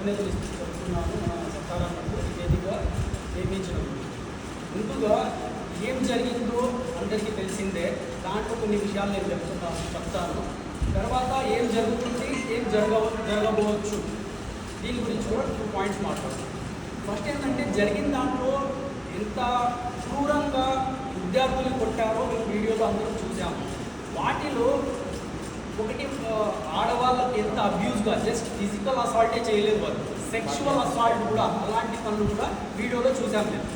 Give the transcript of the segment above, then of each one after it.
కృతజ్ఞతలు చెప్తున్నాను సత్తారామకు వేదికగా నియమించడం. ముందుగా ఏం జరిగిందో అందరికీ తెలిసిందే, దాంట్లో కొన్ని విషయాలు నేను చెప్తాను. తర్వాత ఏం జరుగుతుంది, ఏం జరగబోవచ్చు, దీని గురించి కూడా 2 పాయింట్స్ మాట్లాడతాను. ఫస్ట్ ఏంటంటే, జరిగిన దాంట్లో ఎంత క్రూరంగా విద్యార్థులు కొట్టారో మేము వీడియోలో అందరం చూసాము. వాటిలో ఒకటి ఆడవాళ్ళకి ఎంత అబ్యూస్గా, జస్ట్ ఫిజికల్ అసాల్టే చేయలేదు వాళ్ళు, సెక్షువల్ అసాల్ట్ కూడా, అలాంటి పనులు కూడా వీడియోలో చూసాం మేము.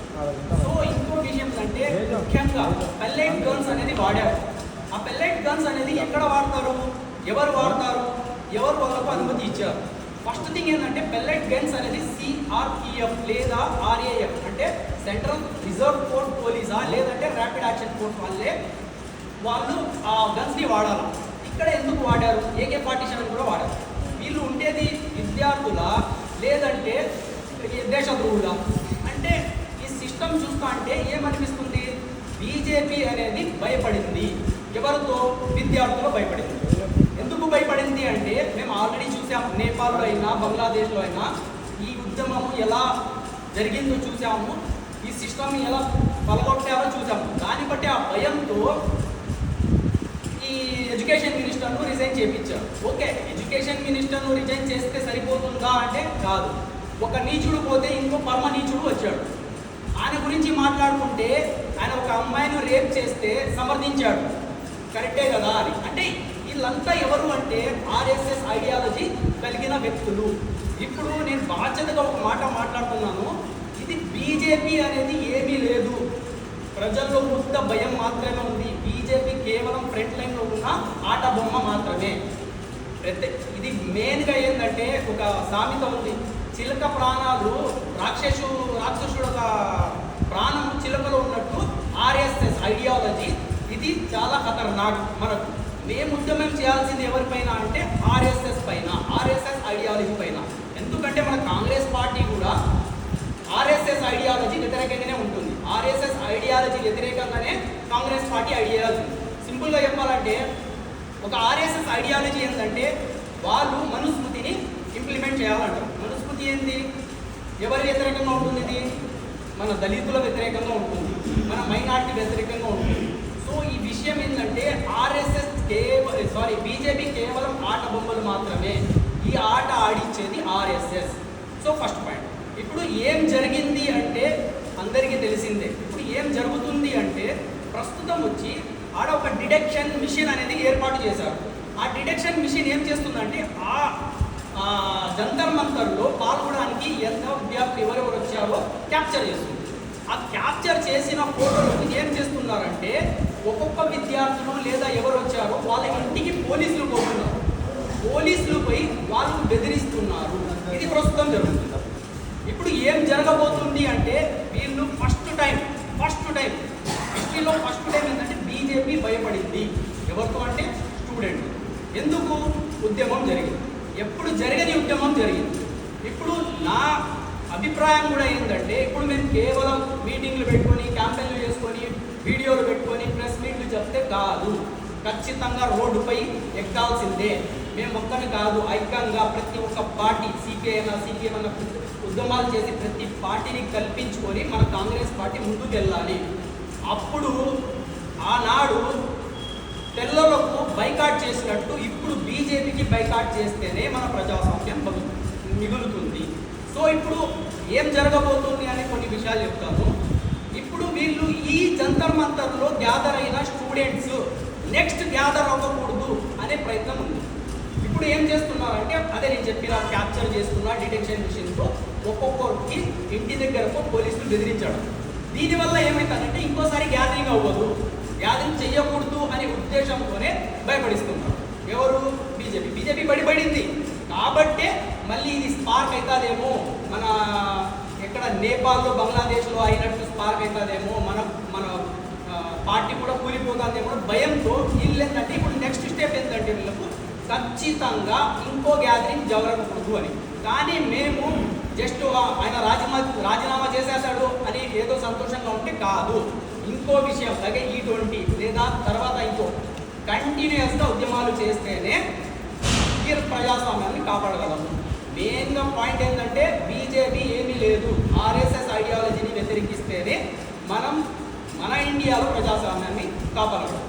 సో ఇంకో విషయం ఏంటంటే, ముఖ్యంగా పెల్లెట్ గన్స్ అనేది వాడారు. ఆ పెల్లెట్ గన్స్ అనేది ఎక్కడ వాడతారు, ఎవరు వాడతారు, ఎవరు వాళ్ళకు అనుమతి ఇచ్చారు? ఫస్ట్ థింగ్ ఏంటంటే, పెల్లెట్ గన్స్ అనేది సిఆర్పిఎఫ్ లేదా ఆర్ఏఎఫ్ అంటే సెంట్రల్ రిజర్వ్ ఫోర్స్ పోలీసా లేదంటే ర్యాపిడ్ యాక్షన్ ఫోర్స్ వాళ్ళు ఆ గన్స్ని వాడాలి. ఇక్కడ ఎందుకు వాడారు? AK-47 కూడా వాడారు. వీళ్ళు ఉండేది విద్యార్థుల లేదంటే దేశద్రోహుల అంటే ఈ సిస్టమ్ చూస్తా అంటే ఏమనిపిస్తుంది? బీజేపీ అనేది భయపడింది. ఎవరితో? విద్యార్థులు భయపడింది. ఎందుకు భయపడింది అంటే, మేము ఆల్రెడీ చూసాం, నేపాల్లో అయినా బంగ్లాదేశ్లో అయినా ఈ ఉద్యమము ఎలా జరిగిందో చూసాము, ఈ సిస్టమ్ ఎలా పలగొట్టారో చూసాము. దాన్ని బట్టి ఆ భయంతో ఈ ఎడ్యుకేషన్ మినిస్టర్ను రిజైన్ చేయించారు. ఓకే, ఎడ్యుకేషన్ మినిస్టర్ను రిజైన్ చేస్తే సరిపోతుందా అంటే కాదు. ఒక నీచుడు పోతే ఇంకో పరమ నీచుడు వచ్చాడు. ఆయన గురించి మాట్లాడుకుంటే, ఆయన ఒక అమ్మాయిని రేప్ చేస్తే సమర్థించాడు, కరెక్టే కదా అని. అంటే వీళ్ళంతా ఎవరు అంటే RSS ఐడియాలజీ కలిగిన వ్యక్తులు. ఇప్పుడు నేను బాధ్యతగా ఒక మాట మాట్లాడుతున్నాను, ఇది బీజేపీ అనేది ఏమీ లేదు, ప్రజల్లో ఉత్త భయం మాత్రమే ఉంది. బీజేపీ కేవలం ఫ్రంట్ లైన్లో ఉన్న ఆట బొమ్మ మాత్రమే. ఇది మెయిన్గా ఏంటంటే, ఒక సామెత ఉంది, చిలక ప్రాణాలు రాక్షసుడు ఒక ప్రాణం చిలకలో ఉన్నట్టు RSS ఐడియాలజీ ఇది చాలా ఖతర్నాక్. మనకు మేము ఉద్యమం చేయాల్సింది ఎవరిపైన అంటే RSS పైన, RSS ఐడియాలజీ పైన. ఎందుకంటే మన కాంగ్రెస్ పార్టీ కూడా RSS ఐడియాలజీ వ్యతిరేకంగానే ఉంటుంది. RSS ఐడియాలజీ వ్యతిరేకంగానే కాంగ్రెస్ పార్టీ ఐడియాలజీ. సింపుల్గా చెప్పాలంటే, ఒక RSS ఐడియాలజీ ఏంటంటే, వాళ్ళు మనుస్మృతిని ఇంప్లిమెంట్ చేయాలంటారు. మనుస్మృతి ఏంటి? ఎవరి వ్యతిరేకంగా ఉంటుంది? ఇది మన దళితుల వ్యతిరేకంగా ఉంటుంది, మన మైనార్టీ వ్యతిరేకంగా ఉంటుంది. సో ఈ విషయం ఏంటంటే, బీజేపీ కేవలం ఆట బొమ్మలు మాత్రమే. ఈ ఆట ఆడించేది RSS. So first point. ఇప్పుడు ఏం జరిగింది అంటే అందరికీ తెలిసిందే. ఇప్పుడు ఏం జరుగుతుంది అంటే, ప్రస్తుతం వచ్చి ఆడ ఒక డిటెక్షన్ మిషన్ అనేది ఏర్పాటు చేశారు. ఆ డిటెక్షన్ మిషన్ ఏం చేస్తుందంటే, ఆ జంతర్ మంతర్లో పాల్గొనడానికి ఎంత విద్యార్థులు ఎవరెవరు వచ్చారో క్యాప్చర్ చేస్తుంది. ఆ క్యాప్చర్ చేసిన ఫోటోలు ఏం చేస్తున్నారంటే, ఒక్కొక్క విద్యార్థులు లేదా ఎవరు వచ్చారో వాళ్ళ ఇంటికి పోలీసులు పోతున్నారు. పోలీసులు పోయి వాళ్ళు బెదిరిస్తున్నారు. ఇది ప్రస్తుతం జరుగుతుంది. ఇప్పుడు ఏం జరగబోతుంది అంటే, వీళ్ళు ఫస్ట్ టైం హిస్టరీలో ఫస్ట్ టైం ఏంటంటే బీజేపీ భయపడింది. ఎవరితో అంటే స్టూడెంట్. ఎందుకు? ఉద్యమం జరిగింది. ఎప్పుడు జరగని ఉద్యమం జరిగింది. ఇప్పుడు నా అభిప్రాయం కూడా ఏంటంటే, ఇప్పుడు మేము కేవలం మీటింగ్లు పెట్టుకొని, క్యాంపెయిన్లు చేసుకొని, వీడియోలు పెట్టుకొని, ప్రెస్ మీట్లు చెప్తే కాదు, ఖచ్చితంగా రోడ్డుపై ఎక్కాల్సిందే. మేము ఒక్కని కాదు, ఐక్యంగా ప్రతి ఒక్క పార్టీ, సిపిఐ అన్న ఉద్యమాలు చేసి ప్రతి పార్టీని కల్పించుకొని మన కాంగ్రెస్ పార్టీ ముందుకు వెళ్ళాలి. అప్పుడు ఆనాడు తెల్లలకు బైకాట్ చేసినట్టు ఇప్పుడు బీజేపీకి బైకాట్ చేస్తేనే మన ప్రజాస్వామ్యం మిగులుతుంది. సో ఇప్పుడు ఏం జరగబోతుంది అనే కొన్ని విషయాలు చెప్తాను. ఇప్పుడు వీళ్ళు ఈ జంతర్ మంతర్లో గ్యాదర్ అయిన స్టూడెంట్స్ నెక్స్ట్ గ్యాదర్ అవ్వకూడదు అనే ప్రయత్నం ఉంది. ఇప్పుడు ఏం చేస్తున్నారంటే, అదే నేను చెప్పిన క్యాప్చర్ చేస్తున్న డిటెక్షన్ మిషన్తో ఒక్కొక్కరికి ఇంటి దగ్గరకు పోలీసులు బెదిరించడం. దీనివల్ల ఏమవుతుందంటే, ఇంకోసారి గ్యాదరింగ్ అవ్వదు, గ్యాదరింగ్ చేయకూడదు అనే ఉద్దేశంతోనే భయపడిస్తున్నారు. ఎవరు? బీజేపీ పడిపడింది కాబట్టే మళ్ళీ ఇది స్పార్క్ అవుతుందేమో, మన ఎక్కడ నేపాల్లో బంగ్లాదేశ్లో అయినట్టు స్పార్క్ అవుతుందేమో, మన పార్టీ కూడా కూలిపోతుందేమో భయంతో వీళ్ళు ఏంటంటే, ఇప్పుడు నెక్స్ట్ స్టెప్ ఏంటంటే, వీళ్ళకు ఖచ్చితంగా ఇంకో గ్యాదరింగ్ జరగకూడదు అని. కానీ మేము జస్ట్ ఆయన రాజీనామా చేసేసాడు అని ఏదో సంతోషంగా ఉంటే కాదు. ఇంకో విషయం, అలాగే E20 లేదా తర్వాత ఇంకో కంటిన్యూస్గా ఉద్యమాలు చేస్తేనే ఈ ప్రజాస్వామ్యాన్ని కాపాడగలము. మెయిన్గా పాయింట్ ఏంటంటే బీజేపీ ఏమీ లేదు, ఆర్ఎస్ఎస్ ఐడియాలజీని వ్యతిరేకిస్తేనే మనం మన ఇండియాలో ప్రజాస్వామ్యాన్ని కాపాడగలం.